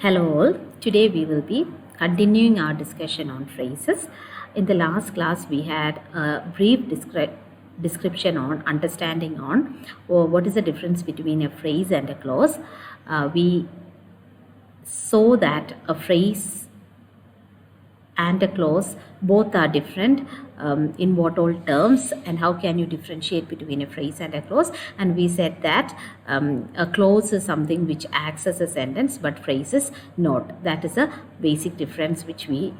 Hello all. Today we will be continuing our discussion on phrases. In the last class we had a brief description on understanding on what is the difference between a phrase and a clause. We saw that a phrase and a clause both are different in what all terms, and how can you differentiate between a phrase and a clause. And we said that a clause is something which acts as a sentence, but phrase is not. That is a basic difference which we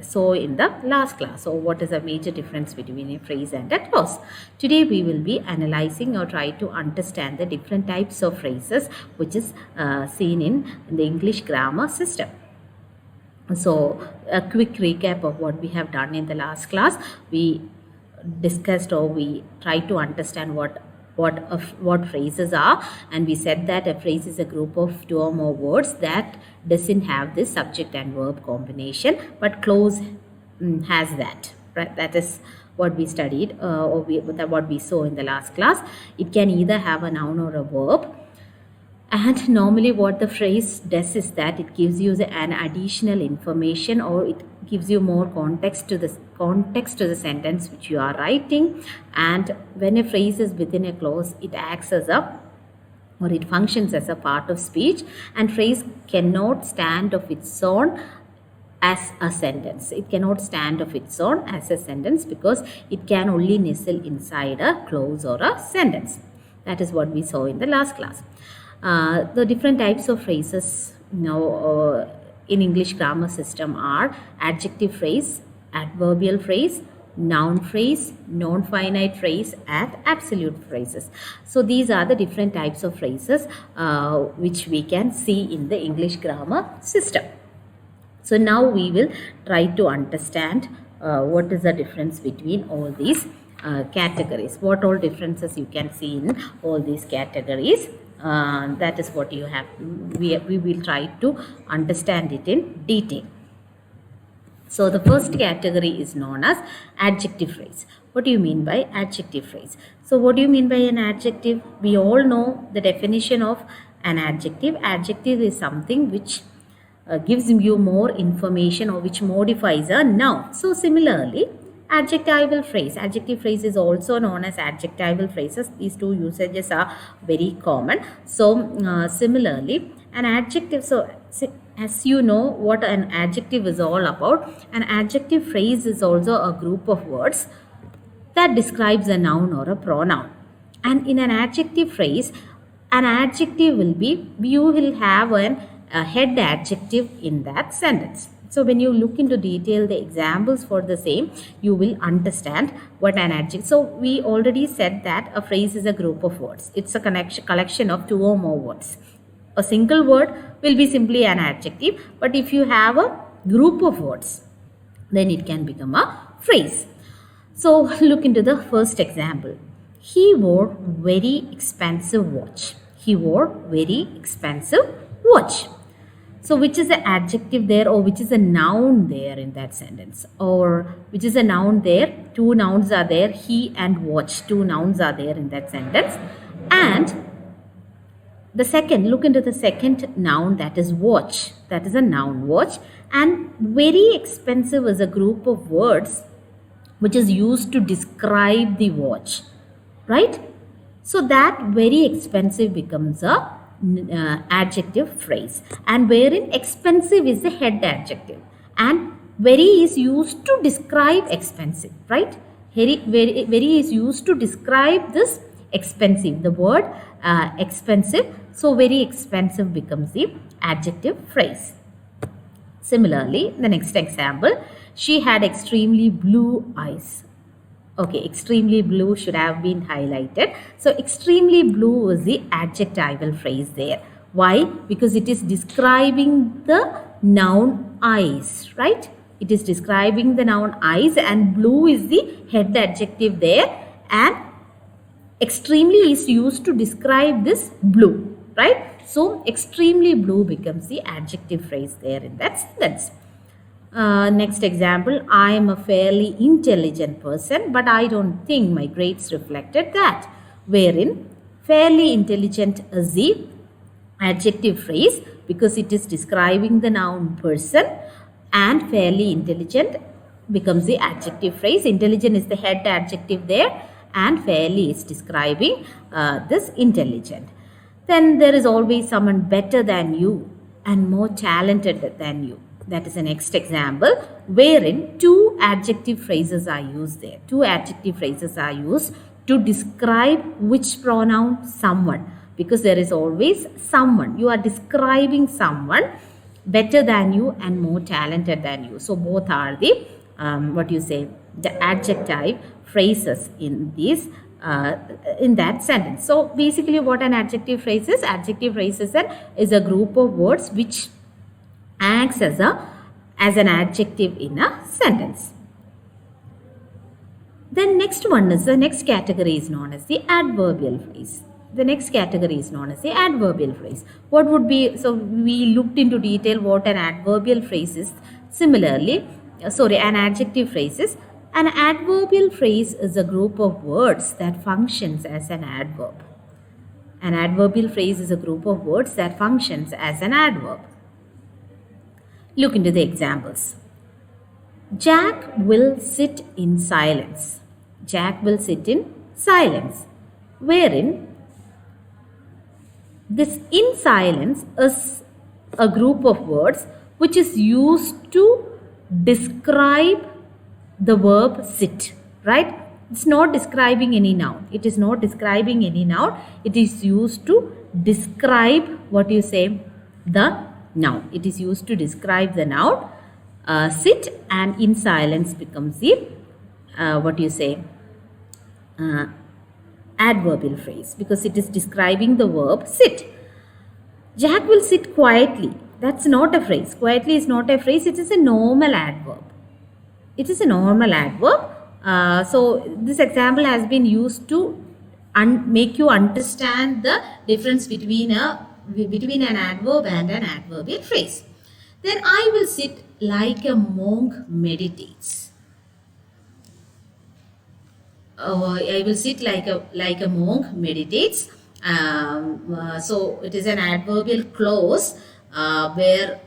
saw in the last class. So what is a major difference between a phrase and a clause? Today we will be analyzing or try to understand the different types of phrases which is seen in the English grammar system. So a quick recap of what we have done in the last class. We discussed, or we tried to understand what phrases are, and we said that a phrase is a group of two or more words that doesn't have this subject and verb combination, but clause has that, right? That is what we studied what we saw in the last class. It can either have a noun or a verb. And normally what the phrase does is that it gives you an additional information, or it gives you more context to the sentence which you are writing. And when a phrase is within a clause, it acts as it functions as a part of speech, and phrase cannot stand of its own as a sentence. It cannot stand of its own as a sentence because it can only nestle inside a clause or a sentence. That is what we saw in the last class. The different types of phrases in English grammar system are adjective phrase, adverbial phrase, noun phrase, non-finite phrase, and absolute phrases. So these are the different types of phrases which we can see in the English grammar system. So now we will try to understand what is the difference between all these categories. What all differences you can see in all these categories. That is what you have. We will try to understand it in detail. So the first category is known as adjective phrase. What do you mean by adjective phrase? So what do you mean by an adjective? We all know the definition of an adjective. Adjective is something which gives you more information, or which modifies a noun. So similarly, adjectival phrase. Adjective phrase is also known as adjectival phrases. These two usages are very common. So similarly, an adjective, so as you know what an adjective is all about, an adjective phrase is also a group of words that describes a noun or a pronoun. And in an adjective phrase, an adjective will be, you will have a head adjective in that sentence. So when you look into detail the examples for the same, you will understand what an adjective. So we already said that a phrase is a group of words. It's a collection of two or more words. A single word will be simply an adjective, but if you have a group of words, then it can become a phrase. So look into the first example. He wore very expensive watch. He wore very expensive watch. So which is the adjective there, or which is a noun there in that sentence, or which is a noun there? Two nouns are there, he and watch. Two nouns are there in that sentence. And the second, look into the second noun, that is watch. That is a noun, watch. And very expensive is a group of words which is used to describe the watch, right? So that very expensive becomes a adjective phrase, and wherein expensive is the head adjective, and very is used to describe expensive, right? Very is used to describe this expensive, the word expensive. So very expensive becomes the adjective phrase. Similarly, the next example, she had extremely blue eyes. Okay, extremely blue should have been highlighted. So extremely blue is the adjectival phrase there. Why? Because it is describing the noun eyes, right? It is describing the noun eyes, and blue is the head adjective there, and extremely is used to describe this blue, right? So extremely blue becomes the adjective phrase there in that sentence. Next example, I am a fairly intelligent person, but I don't think my grades reflected that. Wherein fairly intelligent is the adjective phrase, because it is describing the noun person, and fairly intelligent becomes the adjective phrase. Intelligent is the head adjective there, and fairly is describing this intelligent. Then there is always someone better than you and more talented than you. That is the next example, wherein two adjective phrases are used there. Two adjective phrases are used to describe which pronoun? Someone. Because there is always someone. You are describing someone better than you and more talented than you. So both are the the adjective phrases in these in that sentence. So basically what an adjective phrase is? Adjective phrase is a group of words which acts as an adjective in a sentence. Then next one is the next category is known as the adverbial phrase. The next category is known as the adverbial phrase. What would be, so we looked into detail what an adverbial phrase is. Similarly, an adjective phrase is. An adverbial phrase is a group of words that functions as an adverb. An adverbial phrase is a group of words that functions as an adverb. Look into the examples. Jack will sit in silence. Jack will sit in silence. Wherein this in silence is a group of words which is used to describe the verb sit, right? It's not describing any noun. It is not describing any noun. It is used to describe the noun. It is used to describe the noun. Sit, and in silence becomes the adverbial phrase because it is describing the verb sit. Jack will sit quietly. That's not a phrase. Quietly is not a phrase. It is a normal adverb. It is a normal adverb. So this example has been used to make you understand the difference between an adverb and an adverbial phrase. Then I will sit like a monk meditates. I will sit like a monk meditates. So it is an adverbial clause where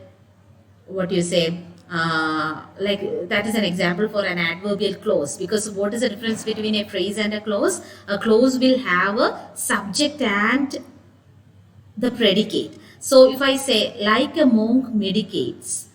that is an example for an adverbial clause, because what is the difference between a phrase and a clause? A clause will have a subject and the predicate. So if I say like a monk meditates,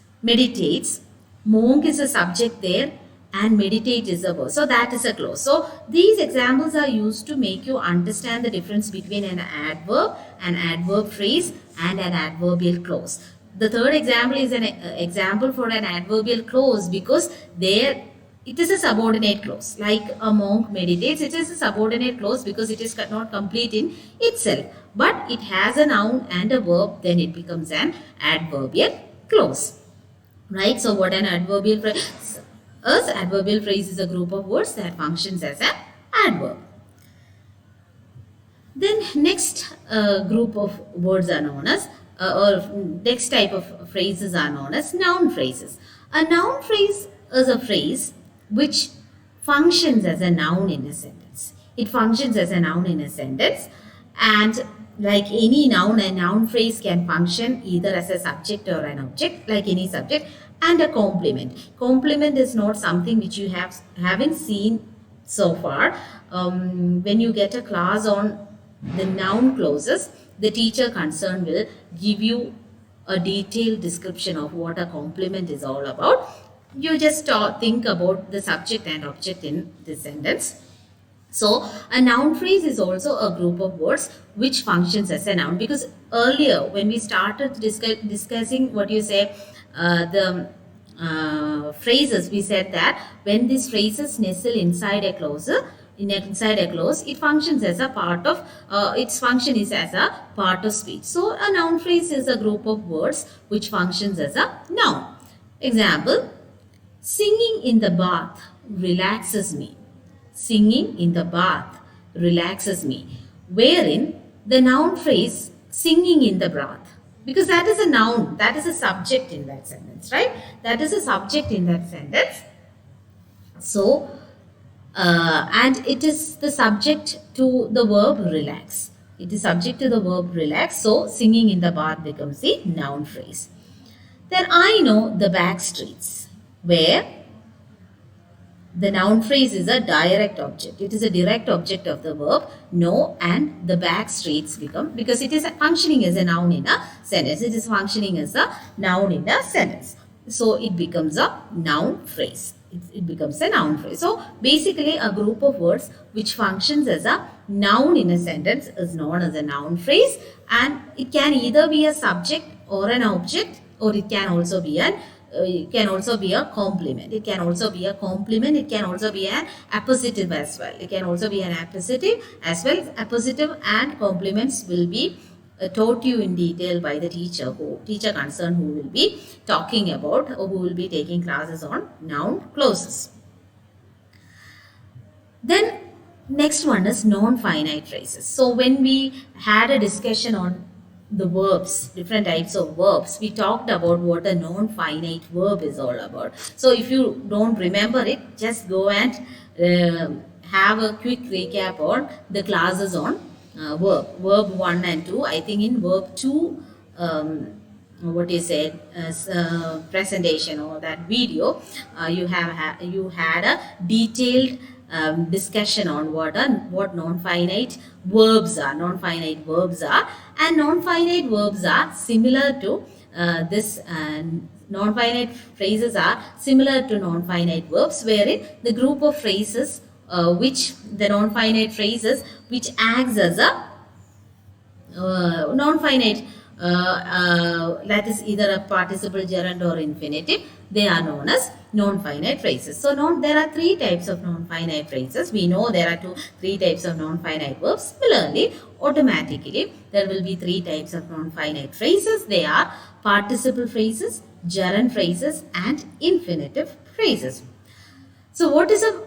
monk is a subject there and meditate is a verb. So that is a clause. So these examples are used to make you understand the difference between an adverb, an adverb phrase and an adverbial clause. The third example is an example for an adverbial clause because there it is a subordinate clause. Like a monk meditates, it is a subordinate clause because it is not complete in itself. But it has a noun and a verb, then it becomes an adverbial clause. Right? So what an adverbial phrase is? Adverbial phrase is a group of words that functions as an adverb. Then next group of words are known as next type of phrases are known as noun phrases. A noun phrase is a phrase which functions as a noun in a sentence. It functions as a noun in a sentence, and like any noun, a noun phrase can function either as a subject or an object, like any subject, and a complement. Complement is not something which you haven't seen so far. When you get a class on the noun clauses, the teacher concerned will give you a detailed description of what a complement is all about. You just think about the subject and object in this sentence. So a noun phrase is also a group of words which functions as a noun, because earlier when we started discussing the phrases, we said that when these phrases nestle inside a clause, it functions as a part of its function is as a part of speech. So a noun phrase is a group of words which functions as a noun. Example: singing in the bath relaxes me. Singing in the bath relaxes me. Wherein the noun phrase singing in the bath, because that is a noun, that is a subject in that sentence, right? That is a subject in that sentence. So, and it is the subject to the verb relax. It is subject to the verb relax. So singing in the bath becomes the noun phrase. Then I know the back streets, where the noun phrase is a direct object. It is a direct object of the verb know, and the back streets become, because it is functioning as a noun in a sentence. It is functioning as a noun in a sentence. So it becomes a noun phrase. It becomes a noun phrase. So basically a group of words which functions as a noun in a sentence is known as a noun phrase, and it can either be a subject or an object, or it can also be an it can also be a complement. It can also be a complement. It can also be an appositive as well. It can also be an appositive as well. Appositive and complements will be taught you in detail by the teacher concerned, who will be talking about, or who will be taking classes on noun clauses. Then next one is non-finite phrases. So when we had a discussion on the verbs, different types of verbs, we talked about what a non-finite verb is all about. So if you don't remember it, just go and have a quick recap on the classes on verb 1 and 2. I think in verb 2, what you said as presentation or that video, you had a detailed discussion on what non-finite verbs are. Non-finite verbs are, and non-finite verbs are similar to this. Non-finite phrases are similar to non-finite verbs, wherein the group of phrases which the non-finite phrases which acts as a non-finite, that is either a participle, gerund or infinitive, they are known as non-finite phrases. So there are three types of non-finite phrases. We know there are three types of non-finite verbs. Similarly, automatically there will be three types of non-finite phrases. They are participle phrases, gerund phrases and infinitive phrases. So what is a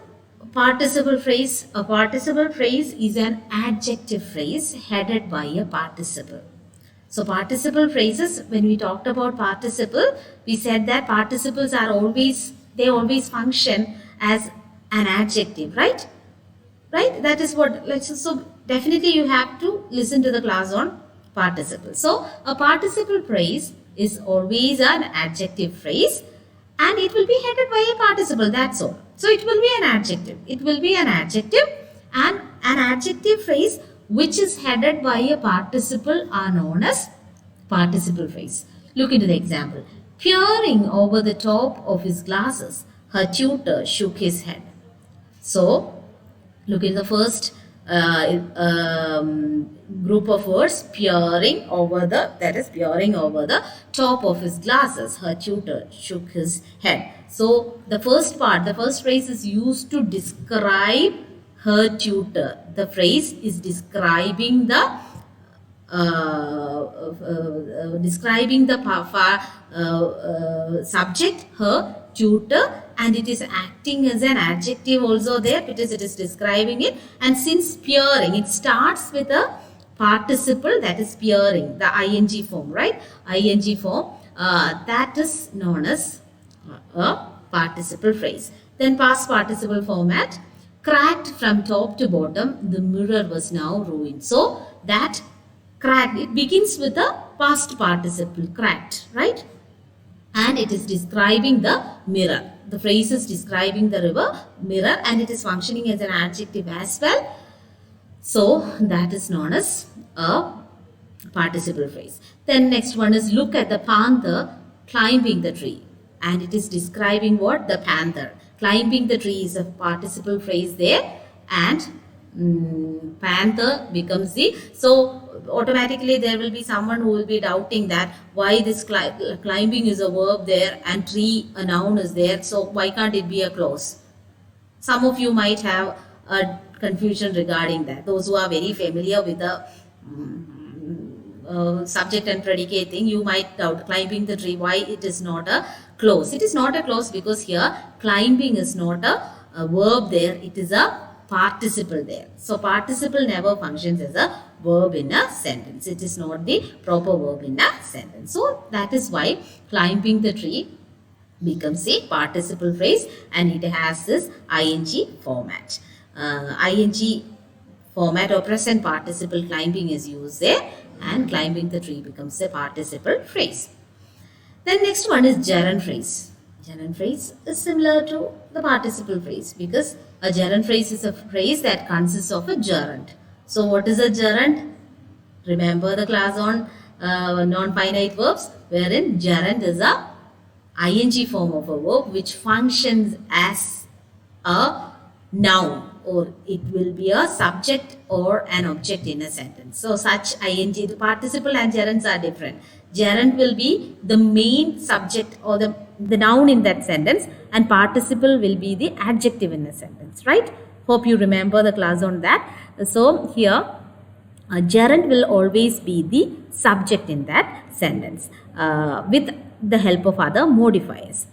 participle phrase? A participle phrase is an adjective phrase headed by a participle. So participle phrases, when we talked about participle, we said that participles are always function as an adjective, right? Right? That is what, so definitely you have to listen to the class on participle. So a participle phrase is always an adjective phrase, and it will be headed by a participle, that's all. So it will be an adjective. It will be an adjective, and an adjective phrase which is headed by a participle are known as participle phrase. Look into the example. Peering over the top of his glasses, her tutor shook his head. So look in the first group of words, peering over the top of his glasses, her tutor shook his head. So the first phrase is used to describe her tutor. The phrase is describing the subject, her tutor, and it is acting as an adjective also there because it is describing it. And since peering, it starts with a participle, that is peering, the ing form, right? Ing form, that is known as a participle phrase. Then past participle format. Cracked from top to bottom, the mirror was now ruined. So that cracked, it begins with a past participle, cracked, right? And it is describing the mirror. The phrase is describing the mirror, and it is functioning as an adjective as well. So that is known as a participle phrase. Then next one is look at the panther climbing the tree, and it is describing what? The panther. Climbing the tree is a participle phrase there, and panther becomes the, so automatically there will be someone who will be doubting that why this climbing is a verb there and tree a noun is there, so why can't it be a clause? Some of you might have a confusion regarding that. Those who are very familiar with the subject and predicate thing, you might doubt climbing the tree, why it is not a clause. It is not a clause because here climbing is not a verb there, it is a participle there. So participle never functions as a verb in a sentence. It is not the proper verb in a sentence. So that is why climbing the tree becomes a participle phrase, and it has this ing format. Ing format or present participle climbing is used there, and climbing the tree becomes a participle phrase. Then next one is gerund phrase. Gerund phrase is similar to the participle phrase because a gerund phrase is a phrase that consists of a gerund. So what is a gerund? Remember the class on non-finite verbs, wherein gerund is a ing form of a verb which functions as a noun, or it will be a subject or an object in a sentence. So such ing, the participle and gerunds are different. Gerund will be the main subject or the noun in that sentence, and participle will be the adjective in a sentence, right? Hope you remember the class on that. So here a gerund will always be the subject in that sentence with the help of other modifiers.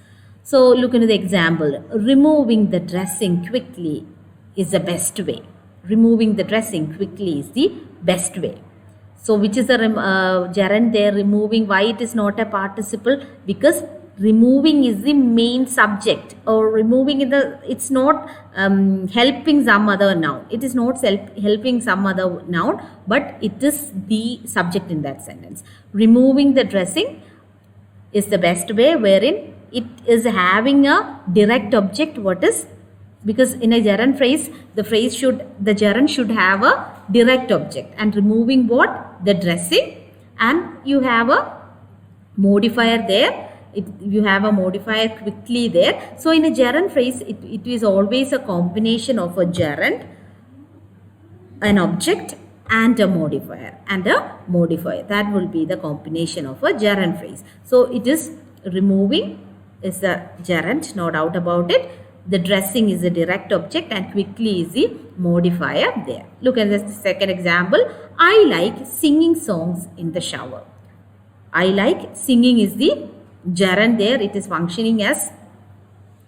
So look into the example. Removing the dressing quickly is the best way. Removing the dressing quickly is the best way. So which is the gerund there? Removing. Why it is not a participle? Because removing is the main subject, or removing in the, it's not helping some other noun. It is not helping some other noun, but it is the subject in that sentence. Removing the dressing is the best way, wherein it is having a direct object. What is? Because in a gerund phrase, the gerund should have a direct object, and removing what? The dressing, and you have a modifier there. You have a modifier quickly there. So in a gerund phrase, it is always a combination of a gerund, an object, and a modifier. That will be the combination of a gerund phrase. So it is removing is the gerund, no doubt about it. The dressing is a direct object, and quickly is the modifier there. Look at the second example. I like singing songs in the shower. I like singing is the gerund there. It is functioning as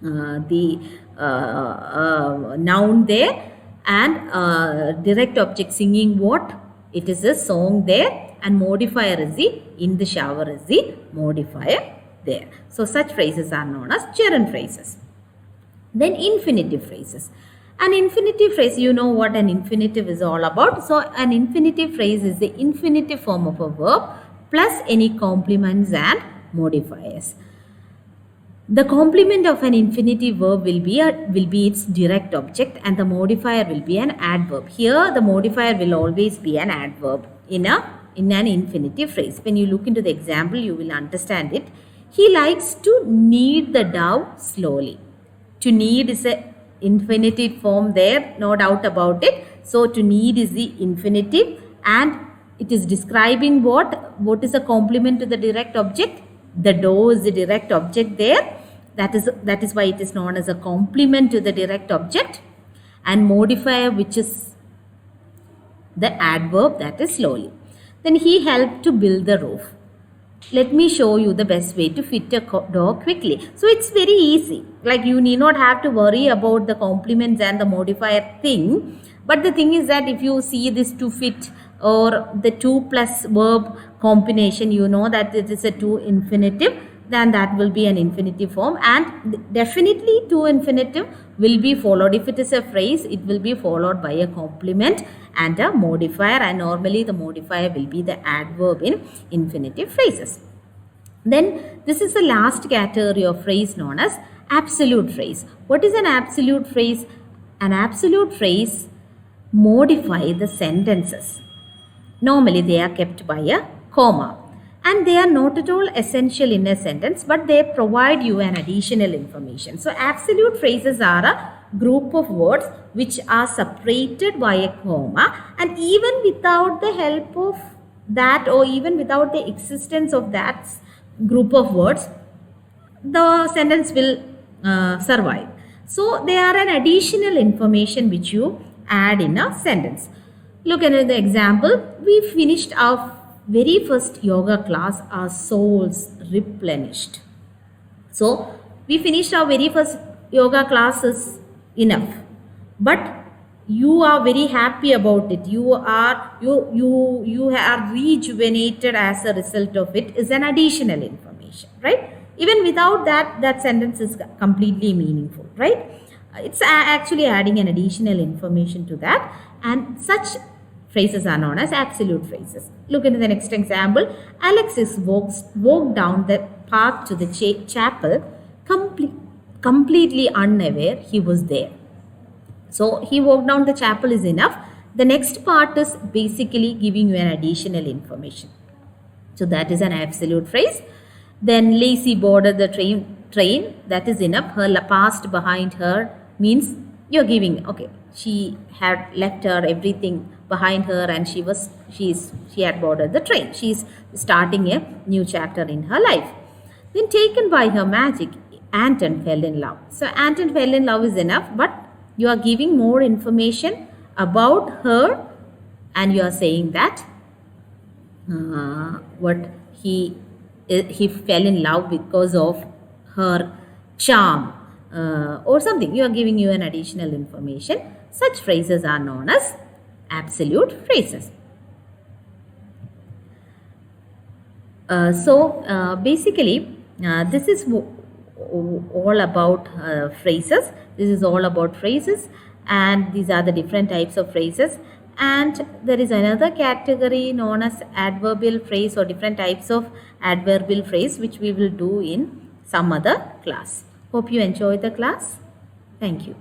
the noun there, and direct object singing what? It is a song there, and modifier is the in the shower is the modifier there. So such phrases are known as gerund phrases. Then infinitive phrases. An infinitive phrase, you know what an infinitive is all about. So an infinitive phrase is the infinitive form of a verb plus any complements and modifiers. The complement of an infinitive verb will be its direct object, and the modifier will be an adverb. Here the modifier will always be an adverb in an infinitive phrase. When you look into the example, you will understand it. He likes to knead the dough slowly. To knead is a infinitive form there, no doubt about it. So to knead is the infinitive, and it is describing what is a complement to the direct object. The dough is the direct object there. That is why it is known as a complement to the direct object, and modifier, which is the adverb, that is slowly. Then he helped to build the roof. Let me show you the best way to fit a door quickly. So it's very easy. Like, you need not have to worry about the complements and the modifier thing. But the thing is that if you see this to fit or the to plus verb combination, you know that it is a to infinitive, then that will be an infinitive form, and definitely to infinitive will be followed. If it is a phrase, it will be followed by a complement and a modifier, and normally the modifier will be the adverb in infinitive phrases. Then this is the last category of phrase known as absolute phrase. What is an absolute phrase? An absolute phrase modify the sentences. Normally they are kept by a comma, and they are not at all essential in a sentence, but they provide you an additional information. So absolute phrases are a group of words which are separated by a comma, and even without the help of that, or even without the existence of that group of words, the sentence will survive. So they are an additional information which you add in a sentence. Look at the example. We finished our very first yoga class, our souls replenished. So we finished our very first yoga class is enough, but you are very happy about it. You are rejuvenated as a result of it is an additional information, right? Even without that, that sentence is completely meaningful, right? It's actually adding an additional information to that, and such phrases are known as absolute phrases. Look into the next example. Alexis walked down the path to the chapel completely unaware he was there. So he walked down the chapel is enough. The next part is basically giving you an additional information. So that is an absolute phrase. Then Lacey boarded the train, that is enough. Her past behind her means you're giving, okay, she had left her everything behind her and she had boarded the train. She's starting a new chapter in her life. Then taken by her magic, Anton fell in love. So Anton fell in love is enough, but you are giving more information about her and you are saying that what he fell in love because of her charm or something. You are giving you an additional information. Such phrases are known as absolute phrases. Basically, this is all about phrases. This is all about phrases, and these are the different types of phrases. And there is another category known as adverbial phrase or different types of adverbial phrase, which we will do in some other class. Hope you enjoy the class. Thank you.